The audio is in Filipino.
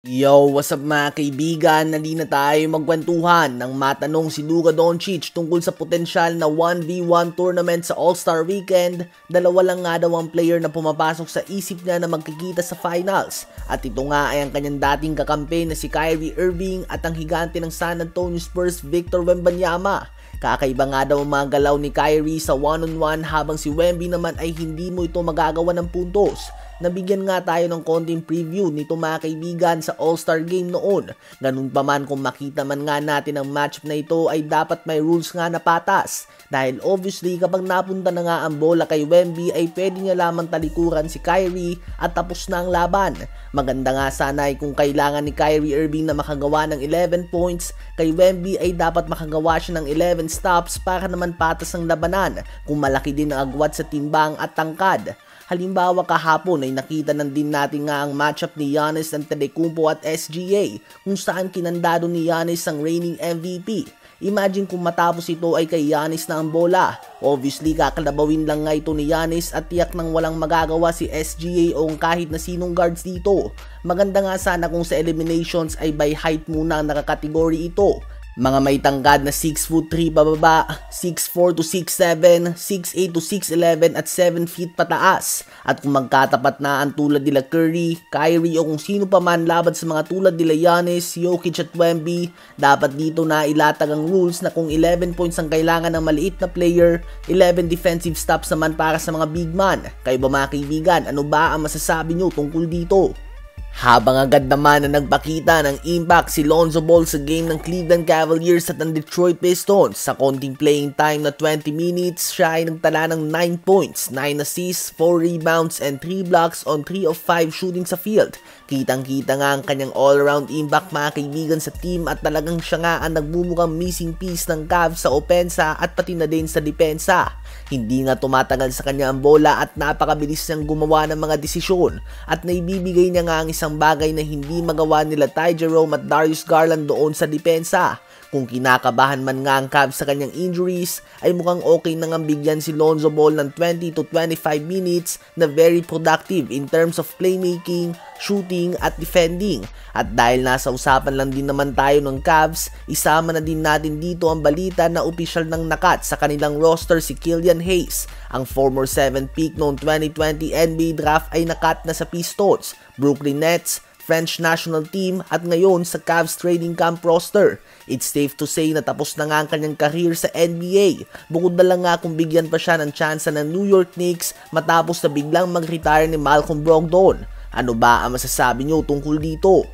Yo, what's up mga kaibigan? Nandito na tayo magkwentuhan ng matanong si Luka Doncic tungkol sa potensyal na 1v1 tournament sa All-Star Weekend. Dalawa lang nga daw ang player na pumapasok sa isip niya na magkikita sa finals. At ito nga ay ang kanyang dating kakampi na si Kyrie Irving at ang higante ng San Antonio Spurs Victor Wembanyama. Kakaiba nga daw ang mga galaw ni Kyrie sa one-on-one habang si Wemby naman ay hindi mo ito magagawa ng puntos. Nabigyan nga tayo ng konting preview nito mga kaibigan sa All-Star Game noon. Ganun pa man kung makita man nga natin ang matchup na ito ay dapat may rules nga na patas. Dahil obviously kapag napunta na nga ang bola kay Wemby ay pwede niya lamang talikuran si Kyrie at tapos na ang laban. Maganda nga sana ay kung kailangan ni Kyrie Irving na makagawa ng 11 points, kay Wemby ay dapat makagawa siya ng 11 stops para naman patas ang labanan kung malaki din ang agwat sa timbang at tangkad. Halimbawa kahapon ay nakita na din natin nga ang matchup ni Giannis Antetokounmpo at SGA kung saan kinandado ni Giannis ang reigning MVP. Imagine kung matapos ito ay kay Giannis na ang bola. Obviously kakalabawin lang nga ito ni Giannis at tiyak nang walang magagawa si SGA o kahit na sinong guards dito. Maganda nga sana kung sa eliminations ay by height muna ang nakakategory ito. Mga may tangkad na 6'3" pababa, 6'4" to 6'7", 6'8" to 6'11" at 7 feet pataas. At kung magkatapat na ang tulad nila Curry, Kyrie o kung sino pa man laban sa mga tulad nila Giannis, Jokic at Wemby, dapat dito na ilatag ang rules na kung 11 points ang kailangan ng maliit na player, 11 defensive stops naman para sa mga big man. Kayo ba mga kaibigan, ano ba ang masasabi nyo tungkol dito? Habang agad naman na nagpakita ng impact si Lonzo Ball sa game ng Cleveland Cavaliers at ng Detroit Pistons, sa konting playing time na 20 minutes, siya ay nagtala ng 9 points, 9 assists, 4 rebounds, and 3 blocks on 3 of 5 shooting sa field. Kitang-kita nga ang kanyang all-around impact mga kaibigan sa team at talagang siya nga ang nagmumukhang missing piece ng Cavs sa opensa at pati na din sa depensa. Hindi nga tumatagal sa kanya ang bola at napakabilis niyang gumawa ng mga desisyon at naibibigay niya nga ang isang bagay na hindi magawa nila Ty Jerome at Darius Garland doon sa depensa. Kung kinakabahan man nga ang Cavs sa kanyang injuries, ay mukhang okay nang bigyan si Lonzo Ball ng 20 to 25 minutes na very productive in terms of playmaking, shooting at defending. At dahil nasa usapan lang din naman tayo ng Cavs, isama na din natin dito ang balita na opisyal ng nakat sa kanilang roster si Killian Hayes. Ang former 7th pick noong 2020 NBA draft ay nakat na sa Pistons, Brooklyn Nets, French national team at ngayon sa Cavs training camp roster. It's safe to say na tapos na nga ang kanyang career sa NBA. Bukod na lang nga kung bigyan pa siya ng tsansa ng New York Knicks matapos na biglang mag-retire ni Malcolm Brogdon. Ano ba ang masasabi nyo tungkol dito?